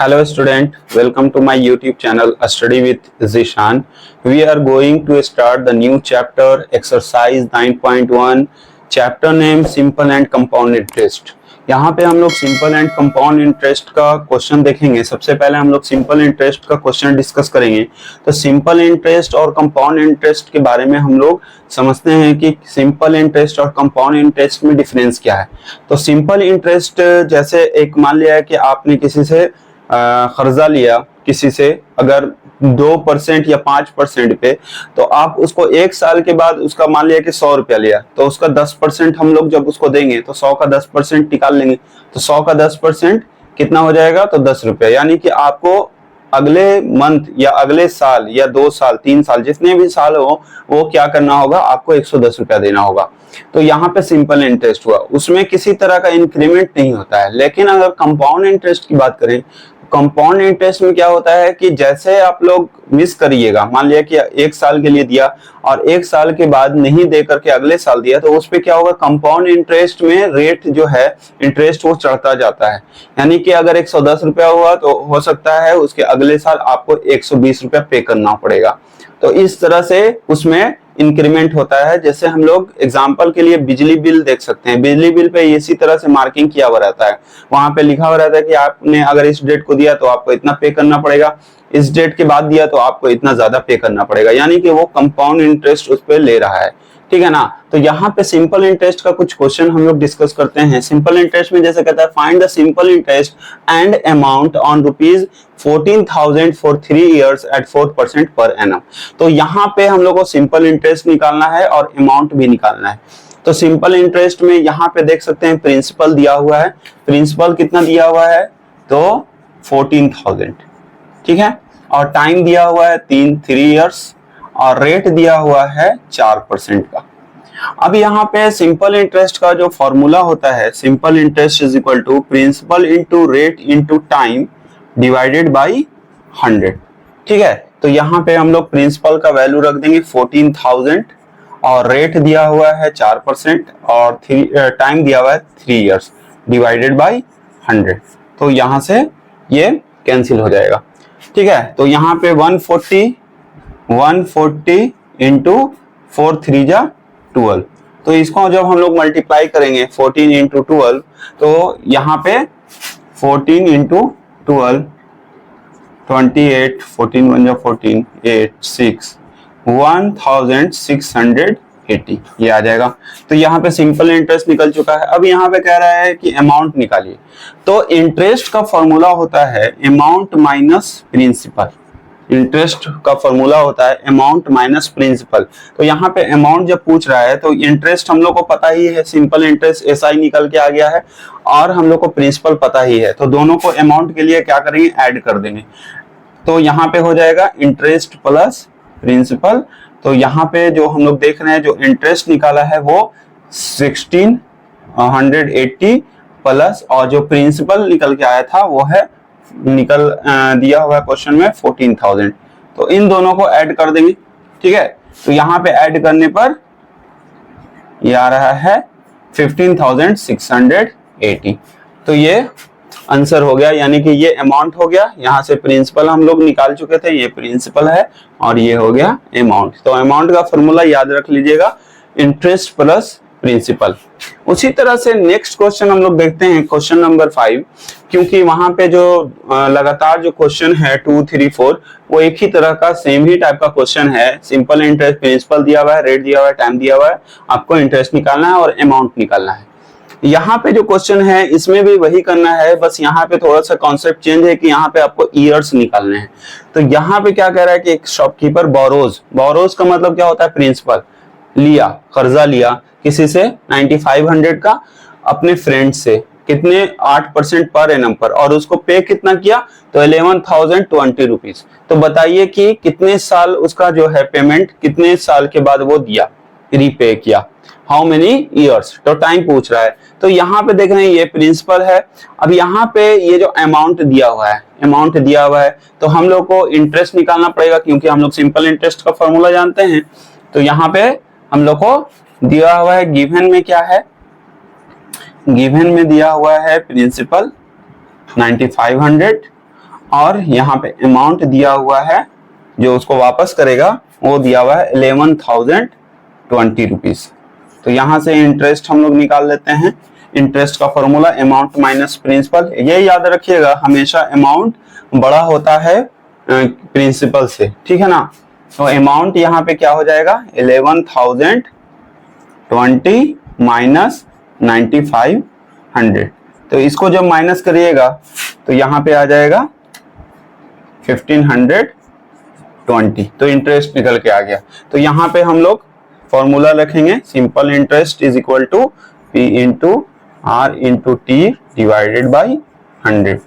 Hello student, welcome to my YouTube channel Study with Zishan. We are going to start the new chapter exercise 9.1 chapter name simple and compound interest. यहाँ पे हम लोग simple and compound interest का question देखेंगे। सबसे पहले हम लोग सिंपल इंटरेस्ट का क्वेश्चन डिस्कस करेंगे। तो सिंपल इंटरेस्ट और कंपाउंड इंटरेस्ट के बारे में हम लोग समझते हैं कि सिंपल इंटरेस्ट और कंपाउंड इंटरेस्ट में डिफरेंस क्या है। तो सिंपल इंटरेस्ट जैसे एक मान लिया है कि आपने किसी से कर्जा लिया, किसी से अगर 2% या 5% पे, तो आप उसको एक साल के बाद उसका मान लिया कि 100 रुपया लिया, तो उसका 10% हम लोग जब उसको देंगे तो 100 का 10% निकाल लेंगे। तो 100 का 10% कितना हो जाएगा? तो 10 रुपया। यानी कि आपको अगले मंथ या अगले साल या 2 साल 3 साल जितने भी साल हो वो क्या करना होगा? आपको 110 रुपया देना होगा। तो यहाँ पे सिंपल इंटरेस्ट हुआ, उसमें किसी तरह का इंक्रीमेंट नहीं होता है। लेकिन अगर कंपाउंड इंटरेस्ट की बात करें, कंपाउंड इंटरेस्ट में क्या होता है कि जैसे आप लोग मिस करिएगा, मान लिया कि एक साल के लिए दिया और एक साल के बाद नहीं दे करके अगले साल दिया, तो उस पे क्या होगा? कंपाउंड इंटरेस्ट में रेट जो है इंटरेस्ट वो चढ़ता जाता है। यानी कि अगर 110 रुपया हुआ तो हो सकता है उसके अगले साल आपको 120 रुपया पे करना पड़ेगा। तो इस तरह से उसमें इंक्रीमेंट होता है। जैसे हम लोग एग्जांपल के लिए बिजली बिल देख सकते हैं। बिजली बिल पे इसी तरह से मार्किंग किया हुआ रहता है, वहां पे लिखा हुआ रहता है कि आपने अगर इस डेट को दिया तो आपको इतना पे करना पड़ेगा, इस डेट के बाद दिया तो आपको इतना ज्यादा पे करना पड़ेगा। यानी कि वो कंपाउंड इंटरेस्ट उस पर ले रहा है, ठीक है ना। तो यहाँ पे सिंपल इंटरेस्ट का कुछ क्वेश्चन हम लोग डिस्कस करते हैं। सिंपल इंटरेस्ट में जैसे कहता है find the simple interest and amount on ₹14,000 for 3 years at 4% per annum. तो यहाँ पे हम लोग को सिंपल इंटरेस्ट निकालना है और अमाउंट भी निकालना है। तो सिंपल इंटरेस्ट में यहाँ पे देख सकते हैं प्रिंसिपल दिया हुआ है। प्रिंसिपल कितना दिया हुआ है? तो 14,000, ठीक है। और टाइम दिया हुआ है 3 years और रेट दिया हुआ है 4% का। अब यहाँ पे सिंपल इंटरेस्ट का जो फॉर्मूला होता है, simple interest is equal to principal into rate into time divided by 100, ठीक है। तो यहाँ पे हम लोग प्रिंसिपल का वैल्यू रख देंगे 14,000 और रेट दिया हुआ है 4% और टाइम दिया हुआ है 3 years डिवाइडेड बाई 100। तो यहाँ से ये कैंसिल हो जाएगा, ठीक है। तो यहाँ पे 140 इंटू 4 3 जा 12। तो इसको जब हम लोग मल्टीप्लाई करेंगे 14 इंटू 12, तो यहाँ पे 14 इंटू 12 28, 14 1 जा 14 8 6 1680 ये आ जाएगा। तो यहाँ पे सिंपल इंटरेस्ट निकल चुका है। अब यहाँ पे कह रहा है कि अमाउंट निकालिए। तो इंटरेस्ट का फॉर्मूला होता है अमाउंट माइनस प्रिंसिपल। इंटरेस्ट का फॉर्मूला होता है अमाउंट माइनस प्रिंसिपल। तो यहाँ पे अमाउंट जब पूछ रहा है तो इंटरेस्ट हम लोग को पता ही है, सिंपल इंटरेस्ट एसआई निकल के आ गया है और हम लोग को प्रिंसिपल पता ही है। तो दोनों को अमाउंट के लिए क्या करेंगे? ऐड कर देंगे। तो यहाँ पे हो जाएगा इंटरेस्ट प्लस प्रिंसिपल। तो यहाँ पे जो हम लोग देख रहे हैं जो इंटरेस्ट निकाला है वो 1680 प्लस और जो प्रिंसिपल निकल के आया था वो है दिया हुआ क्वेश्चन में 14,000। तो इन दोनों को ऐड कर देंगे, ठीक है। तो यहाँ पे ऐड करने पर ये आ रहा है 15,680। तो ये आंसर हो गया, यानी कि ये अमाउंट हो गया। यहाँ से प्रिंसिपल हम लोग निकाल चुके थे, ये प्रिंसिपल है और ये हो गया अमाउंट। तो अमाउंट का फॉर्मूला याद रख लीजिएगा, इंटरेस्ट प्लस प्रिंसिपल। उसी तरह से नेक्स्ट क्वेश्चन हम लोग देखते हैं, क्वेश्चन नंबर 5। क्योंकि वहां पे जो लगातार जो क्वेश्चन है 2 3 4 वो एक ही तरह का सेम ही टाइप का क्वेश्चन है। सिंपल इंटरेस्ट, प्रिंसिपल दिया हुआ है, रेट दिया हुआ है, टाइम दिया हुआ है, आपको इंटरेस्ट निकालना है और अमाउंट निकालना है। यहाँ पे जो क्वेश्चन है इसमें भी वही करना है, बस यहाँ पे थोड़ा सा कॉन्सेप्ट चेंज है कि यहाँ पे आपको ईयर्स निकालने हैं। तो यहाँ पे क्या कह रहा है कि एक शॉपकीपर बोरोज का मतलब क्या होता है? प्रिंसिपल लिया, कर्जा लिया किसी से 9500 का अपने फ्रेंड से, कितने 8% पर एनम पर, और उसको पे कितना किया? तो 11,020 रुपीज। तो बताइए कि कितने साल उसका जो है पेमेंट कितने साल के बाद वो दिया, रीपे किया, हाउ मेनी ईयर्स। तो टाइम पूछ रहा है। तो यहाँ पे देख रहे हैं ये प्रिंसिपल है। अब यहाँ पे ये जो अमाउंट दिया हुआ है तो हम लोग को इंटरेस्ट निकालना पड़ेगा, क्योंकि हम लोग सिंपल इंटरेस्ट का फॉर्मूला जानते हैं। तो यहाँ पे हम लोग को दिया हुआ है, गिवन में क्या है? गिवन में दिया हुआ है प्रिंसिपल 9500 और यहाँ पे अमाउंट दिया हुआ है जो उसको वापस करेगा वो दिया हुआ है 11,020 रुपीज। तो यहाँ से इंटरेस्ट हम लोग निकाल लेते हैं। इंटरेस्ट का फॉर्मूला अमाउंट माइनस प्रिंसिपल। ये याद रखिएगा हमेशा अमाउंट बड़ा होता है प्रिंसिपल से, ठीक है ना। तो अमाउंट यहाँ पे क्या हो जाएगा 11,020 माइनस 9,500। तो इसको जब माइनस करिएगा तो यहाँ पे आ जाएगा 1,520। तो इंटरेस्ट निकल के आ गया। तो यहाँ पे हम लोग फॉर्मूला रखेंगे simple interest is equal to P into R into T divided by 100।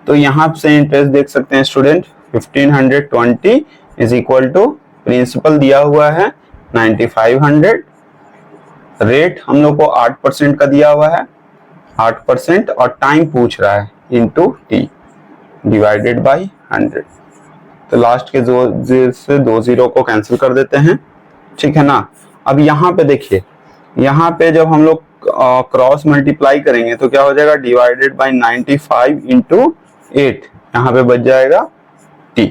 तो यहाँ से इंटरेस्ट देख सकते हैं student 1,520 is equal to principal दिया हुआ है 9,500, रेट हम लोग को 8% का दिया हुआ है 8% और टाइम पूछ रहा है इंटू T डिवाइडेड बाई 100। तो लास्ट के से 2 जीरो को कैंसिल कर देते हैं, ठीक है ना। अब यहाँ पे देखिए, यहाँ पे जब हम लोग क्रॉस मल्टीप्लाई करेंगे तो क्या हो जाएगा डिवाइडेड बाई 95 इंटू 8, यहाँ पे बच जाएगा T,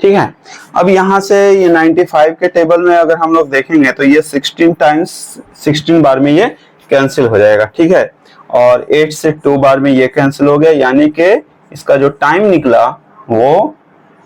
ठीक है। अब यहाँ से ये 95 के टेबल में अगर हम लोग देखेंगे तो ये 16 बार में ये कैंसिल हो जाएगा, ठीक है। और 8 से 2 बार में ये कैंसिल हो गया, यानी कि इसका जो टाइम निकला वो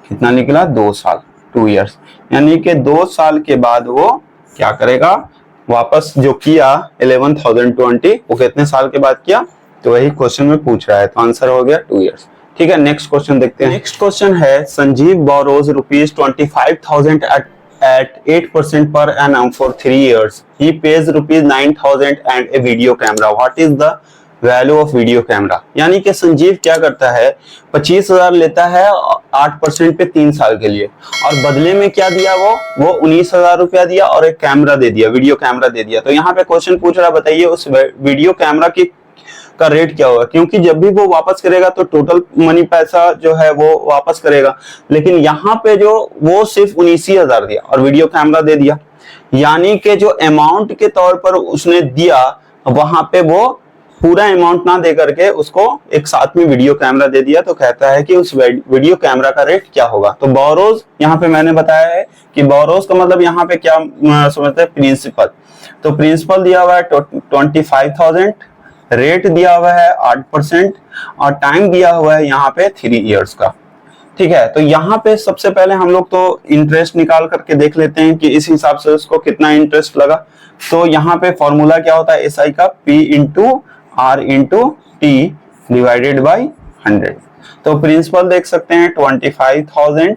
कितना निकला 2 साल 2 इयर्स। यानी कि 2 साल के बाद वो क्या करेगा वापस जो किया 11,020 वो कितने साल के बाद किया, तो वही क्वेश्चन में पूछ रहा है। तो आंसर हो गया 2 इयर्स, ठीक है। नेक्स्ट क्वेश्चन देखते हैं। नेक्स्ट क्वेश्चन है Sanjeev borrows ₹25,000 at 8% per annum for 3 years. He pays ₹9,000 and a video camera. What is the value of video camera? यानी कि संजीव क्या करता है 25,000 लेता है 8% पे 3 साल के लिए, और बदले में क्या दिया वो 19,000 रुपया दिया और एक कैमरा दे दिया, वीडियो कैमरा दे दिया। तो यहाँ पे क्वेश्चन पूछ रहा है बताइए उस वीडियो कैमरा की का रेट क्या होगा, क्योंकि जब भी वो वापस करेगा तो टोटल मनी पैसा जो है वो वापस करेगा, लेकिन यहाँ पे जो वो सिर्फ 19,000 दिया और वीडियो कैमरा दे दिया, यानी कि जो अमाउंट के तौर पर उसने दिया वहां पे वो पूरा अमाउंट ना दे करके उसको एक साथ में वीडियो कैमरा दे दिया। तो कहता है कि उस वीडियो कैमरा का रेट क्या होगा। तो बोरोज यहाँ पे मैंने बताया है कि बोरोज का मतलब यहाँ पे क्या समझते हैं प्रिंसिपल। तो प्रिंसिपल दिया हुआ है 25,000, रेट दिया हुआ है 8% और टाइम दिया हुआ है यहाँ पे 3 इयर्स का, ठीक है। तो यहाँ पे सबसे पहले हम लोग तो इंटरेस्ट निकाल करके देख लेते हैं कि इस हिसाब से उसको कितना इंटरेस्ट लगा। तो यहाँ पे फॉर्मूला क्या होता है SI का P into R into T divided by 100। तो प्रिंसिपल देख सकते हैं 25,000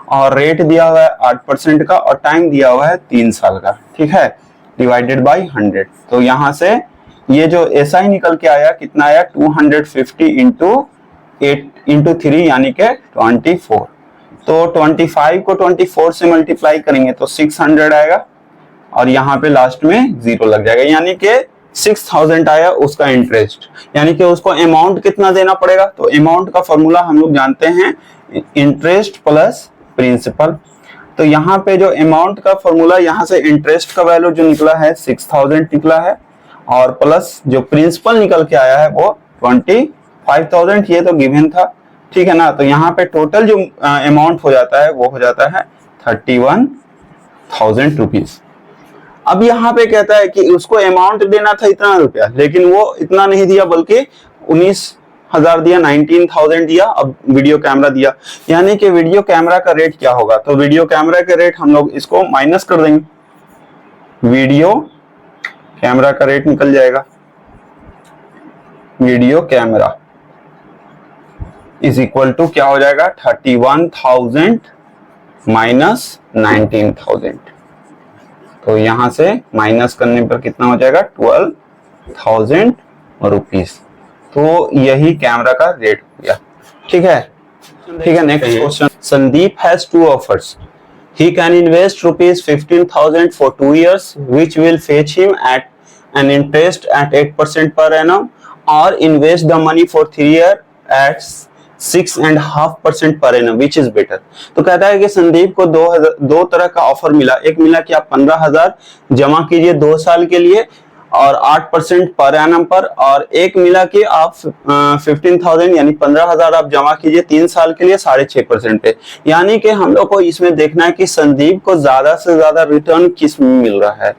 और रेट दिया हुआ है 8% का और टाइम दिया हुआ है 3 साल का, ठीक है, डिवाइडेड बाई 100। तो यहाँ से ये जो SI निकल के आया कितना आया 250 इंटू 8 इंटू 3 यानी के 24। तो 25 को 24 से मल्टीप्लाई करेंगे तो 600 आएगा और यहाँ पे लास्ट में 0 लग जाएगा, यानी कि 6,000 आया उसका इंटरेस्ट। यानी कि उसको अमाउंट कितना देना पड़ेगा, तो अमाउंट का फॉर्मूला हम लोग जानते हैं इंटरेस्ट प्लस प्रिंसिपल। तो यहाँ पे जो अमाउंट का फॉर्मूला यहाँ से इंटरेस्ट का वैल्यू जो निकला है 6,000 निकला है और प्लस जो प्रिंसिपल निकल के आया है वो 25,000, ये तो गिवन था, ठीक है ना। तो यहाँ पे टोटल जो अमाउंट हो जाता है वो हो जाता है 31,000 रुपीज। अब यहाँ पे कहता है कि उसको अमाउंट देना था इतना रुपया, लेकिन वो इतना नहीं दिया बल्कि 19,000 दिया, 19,000 दिया, अब वीडियो कैमरा दिया। यानी कि वीडियो कैमरा का रेट क्या होगा, तो वीडियो कैमरा का रेट हम लोग इसको माइनस कर देंगे, वीडियो कैमरा का रेट निकल जाएगा। Video camera is equal to क्या हो जाएगा 31,000 माइनस 19,000। तो यहां से माइनस करने पर कितना हो जाएगा 12,000 रुपीज। तो यही कैमरा का रेट हो गया, ठीक है, ठीक है। Next question, Sandeep has 2 offers. He can invest ₹15,000 for 2 years, which will fetch him at an interest at 8% per annum, or invest the money for 3 years at 6.5% per annum, which is better. तो कहता है कि संदीप को दो तरह का offer मिला। एक मिला कि आप 15,000 जमा कीजिए 2 साल के लिए और 8% पर एनम पर, और एक मिला कि आप 15,000 यानी 15,000 आप जमा कीजिए 3 साल के लिए 6.5% पे। यानी कि हम लोग को इसमें देखना है कि संदीप को ज्यादा से ज्यादा रिटर्न किस में मिल रहा है,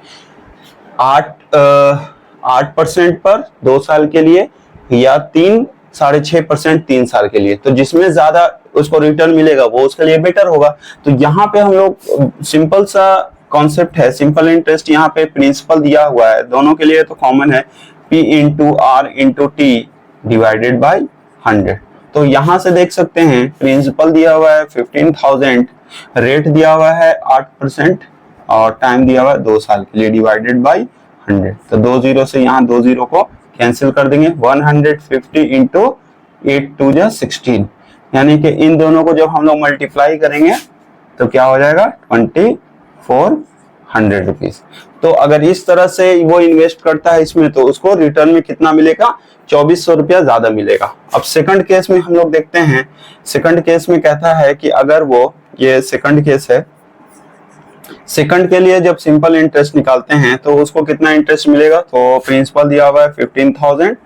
8% पर 2 साल के लिए, या 3.5% 3 साल के लिए। तो जिसमें ज्यादा उसको रिटर्न मिलेगा वो उसके लिए बेटर होगा। तो यहाँ पे हम लोग सिंपल सा कॉन्सेप्ट है, सिंपल इंटरेस्ट, यहाँ पे प्रिंसिपल दिया हुआ है, दोनों के लिए तो कॉमन है, P into R into T divided by 100। तो यहाँ से देख सकते हैं प्रिंसिपल दिया हुआ है 15,000, रेट दिया हुआ है 8% और टाइम दिया हुआ है 2 साल के लिए डिवाइडेड बाई 100। तो 2 जीरो से यहाँ 2 जीरो को कैंसिल कर देंगे, 150 इंटू 8 टू जा 16, यानी कि इन दोनों को जब हम लोग मल्टीप्लाई करेंगे तो क्या हो जाएगा 2400 रुपीज। तो अगर इस तरह से वो इन्वेस्ट करता है इसमें तो उसको रिटर्न में कितना मिलेगा, 2400 रुपया ज्यादा मिलेगा। अब सेकंड केस में हम लोग देखते हैं, सेकंड केस में कहता है कि अगर वो, ये सेकंड केस है, सेकंड के लिए जब सिंपल इंटरेस्ट निकालते हैं तो उसको कितना इंटरेस्ट मिलेगा, तो प्रिंसिपल दिया हुआ है 15,000,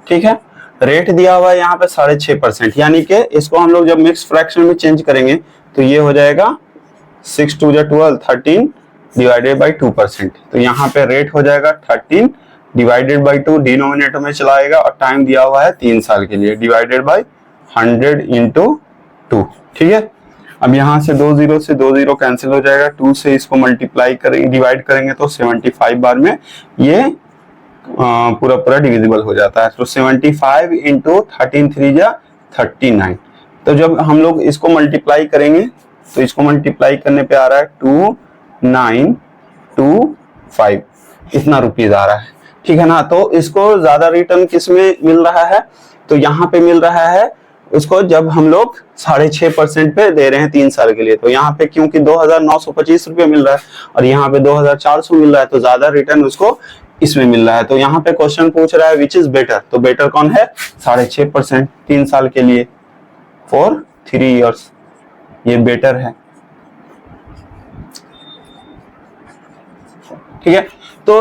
ठीक है, रेट दिया हुआ है यहाँ पे 6.5%, यानी कि इसको हम लोग जब मिक्स फ्रैक्शन में चेंज करेंगे तो ये हो जाएगा 6 टू 12 13 डिवाइडेड बाई 2%। तो यहाँ पे रेट हो जाएगा 13 डिवाइडेड बाई 2, डिनोमिनेटर में चलाएगा, और टाइम दिया हुआ है 3 साल के लिए डिवाइडेड बाई 100 इंटू 2, ठीक है। अब यहाँ से 2 जीरो से 2 जीरो कैंसिल हो जाएगा, 2 से इसको मल्टीप्लाई करेंगे, डिवाइड करेंगे तो 75 बार में ये पूरा पूरा डिविजिबल हो जाता है। तो 75 इंटू 13 3 जा 39। तो जब हम लोग इसको मल्टीप्लाई करेंगे तो इसको मल्टीप्लाई करने पे आ रहा है 2925, इतना रुपीज आ रहा है, ठीक है ना। तो इसको ज्यादा रिटर्न किस में मिल रहा है, तो यहाँ पे मिल रहा है उसको जब हम लोग 6.5% पे दे रहे हैं 3 साल के लिए। तो यहाँ पे क्योंकि 2,925 रुपये मिल रहा है और यहाँ पे 2,400 मिल रहा है, तो ज्यादा रिटर्न उसको इसमें मिल रहा है। तो यहाँ पे क्वेश्चन पूछ रहा है विच इज बेटर, तो बेटर कौन है, 6.5% 3 साल के लिए फॉर 3 इयर्स, ये बेटर है, ठीक है। तो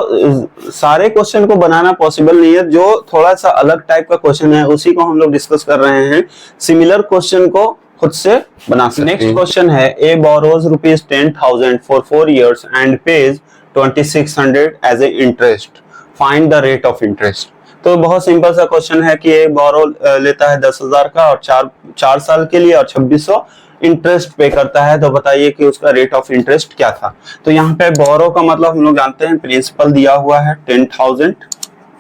सारे क्वेश्चन को बनाना पॉसिबल नहीं है, जो थोड़ा सा अलग टाइप का क्वेश्चन है उसी को हम लोग डिस्कस कर रहे हैं। सिमिलर क्वेश्चन को खुद से बना सकते हैं। नेक्स्ट क्वेश्चन है, a borrows ₹10,000 for 4 years and pays 2,600 as a interest, find the rate of interest. तो बहुत सिंपल सा क्वेश्चन है कि ए बोरो लेता है 10,000 का और 4 साल के लिए और 2,600 इंटरेस्ट पे करता है, तो बताइए कि उसका रेट ऑफ इंटरेस्ट क्या था। तो यहाँ पे बोरो का मतलब हम लोग जानते हैं, प्रिंसिपल दिया हुआ है 10,000,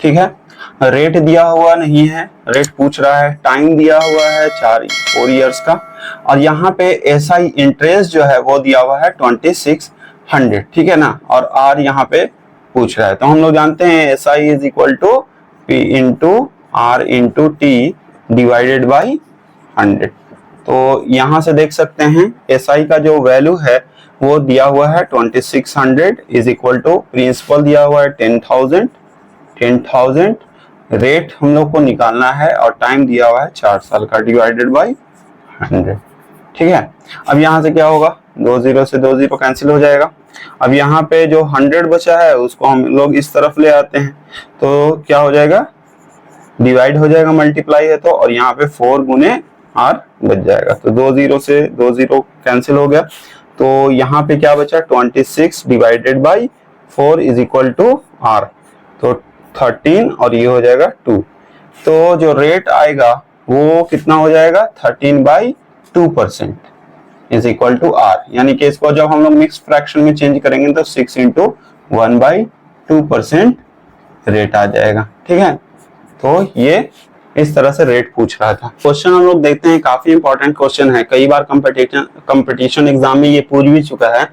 ठीक है, रेट दिया हुआ नहीं है, रेट पूछ रहा है, टाइम दिया हुआ है 4 इयर्स का, और यहाँ पे एसआई इंटरेस्ट जो है वो दिया हुआ है 2,600, ठीक है ना, और आर यहाँ पे पूछ रहा है। तो हम लोग जानते हैं SI is equal to P into R into T divided by 100। तो यहाँ से देख सकते हैं एसआई का जो वैल्यू है वो दिया हुआ है 2,600 इज इक्वल टू प्रिंसिपल दिया हुआ है 10,000, रेट हम लोग को निकालना है और टाइम दिया हुआ है 4 साल का डिवाइडेड बाई 100, ठीक है। अब यहाँ से क्या होगा, 2 जीरो से 2 जीरो कैंसिल हो जाएगा। अब यहाँ पे जो 100 बचा है उसको हम लोग इस तरफ ले आते हैं, तो क्या हो जाएगा, डिवाइड हो जाएगा, मल्टीप्लाई है तो, और यहाँ पे 4 गुने आर बच जाएगा। तो 2 जीरो से 2 जीरो कैंसिल हो गया, तो यहाँ पे क्या बचा, 26 divided by 4 is equal to R, तो 13 और ये हो जाएगा 2। तो जो रेट आएगा वो कितना हो जाएगा, 13/2% इज इक्वल टू आर, यानी कि इसको जब हम लोग मिक्स फ्रैक्शन में चेंज करेंगे तो 6 इंटू 1/2% रेट आ जाएगा, ठीक है। तो ये इस तरह से रेट पूछ रहा था। क्वेश्चन हम लोग देखते हैं, काफी इंपॉर्टेंट क्वेश्चन है, कई बार कंपटीशन एग्जाम में ये पूछ भी चुका है।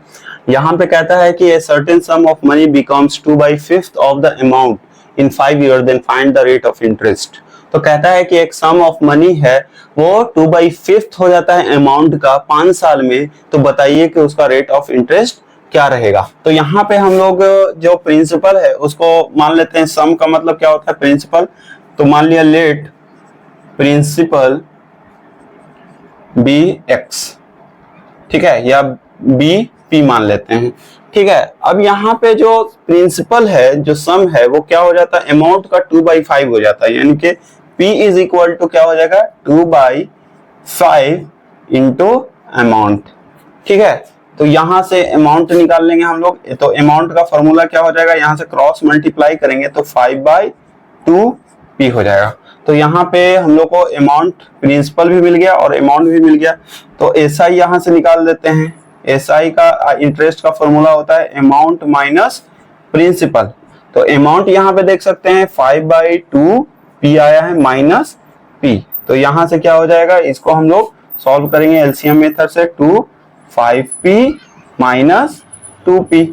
यहाँ पे कहता है कि a certain sum of money becomes 2/5 of the amount in 5 years, then find the rate of interest। तो कहता है कि एक सम ऑफ मनी है वो 2/5 हो जाता है अमाउंट का 5 साल में, तो बताइए कि उसका रेट ऑफ इंटरेस्ट क्या रहेगा। तो यहाँ पे हम लोग जो प्रिंसिपल है उसको मान लेते हैं, सम का मतलब क्या होता है, प्रिंसिपल, तो मान लिया लेट प्रिंसिपल बी एक्स, ठीक है, या बी P मान लेते हैं, ठीक है। अब यहाँ पे जो प्रिंसिपल है, जो सम है, वो क्या हो जाता है, अमाउंट का 2/5 हो जाता है, यानी कि P इज इक्वल टू क्या हो जाएगा, 2/5 इंटू अमाउंट, ठीक है। तो यहां से अमाउंट निकाल लेंगे हम लोग, तो अमाउंट का फॉर्मूला क्या हो जाएगा, यहां से क्रॉस मल्टीप्लाई करेंगे तो 5/2P हो जाएगा। तो यहाँ पे हम लोग को अमाउंट प्रिंसिपल भी मिल गया और अमाउंट भी मिल गया, तो SI यहां से निकाल देते हैं। SI का इंटरेस्ट का फॉर्मूला होता है अमाउंट माइनस प्रिंसिपल। तो अमाउंट यहाँ पे देख सकते हैं 5/2P आया है माइनस P, तो यहां से क्या हो जाएगा, इसको हम लोग सॉल्व करेंगे एलसीएम मेथड से, 5P माइनस 2P,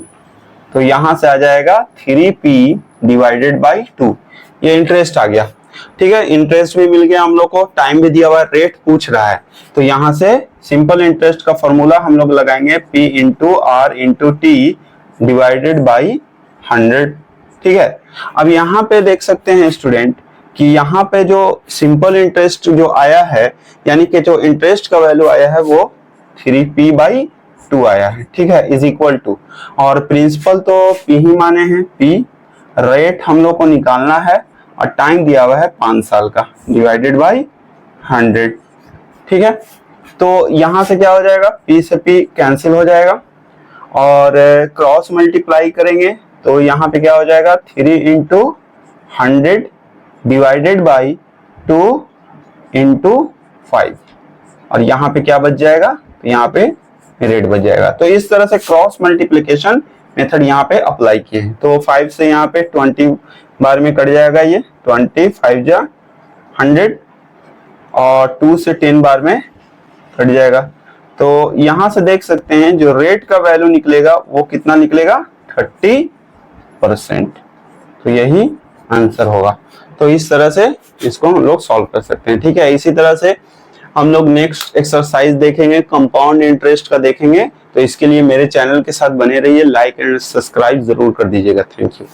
तो यहां से आ जाएगा 3P डिवाइडेड बाई 2। ये इंटरेस्ट आ गया, ठीक है। इंटरेस्ट भी मिल गया हम लोग को, टाइम भी दिया हुआ है, रेट पूछ रहा है, तो यहां से सिंपल इंटरेस्ट का फॉर्मूला हम लोग लगाएंगे P into R into T divided by 100, ठीक है। अब यहाँ पे देख सकते हैं स्टूडेंट कि यहाँ पे जो सिंपल इंटरेस्ट जो आया है, यानी कि जो इंटरेस्ट का वैल्यू आया है वो 3P/2 आया है, ठीक है, इज इक्वल टू, और प्रिंसिपल तो P ही माने हैं, P, रेट हम लोग को निकालना है और टाइम दिया हुआ है 5 साल का, डिवाइडेड बाई 100, ठीक है। तो यहां से क्या हो जाएगा, P से P कैंसिल हो जाएगा और क्रॉस मल्टीप्लाई करेंगे तो यहाँ पे क्या हो जाएगा, 3 इंटू 100 डिवाइडेड बाई 2 इंटू 5, और यहाँ पे क्या बच जाएगा, तो यहाँ पे रेट बच जाएगा। तो इस तरह से क्रॉस मल्टीप्लिकेशन मेथड यहाँ पे अप्लाई किए हैं। तो 5 से यहाँ पे 20 बार में कट जाएगा, ये 20, 5 जा 100 और 2 से 10 बार में कट जाएगा। तो यहाँ से देख सकते हैं जो रेट का वैल्यू निकलेगा वो कितना निकलेगा, 30%। तो यही आंसर होगा। तो इस तरह से इसको हम लोग सॉल्व कर सकते हैं, ठीक है। इसी तरह से हम लोग नेक्स्ट एक्सरसाइज देखेंगे, कंपाउंड इंटरेस्ट का देखेंगे। तो इसके लिए मेरे चैनल के साथ बने रहिए, लाइक एंड सब्सक्राइब जरूर कर दीजिएगा। Thank you.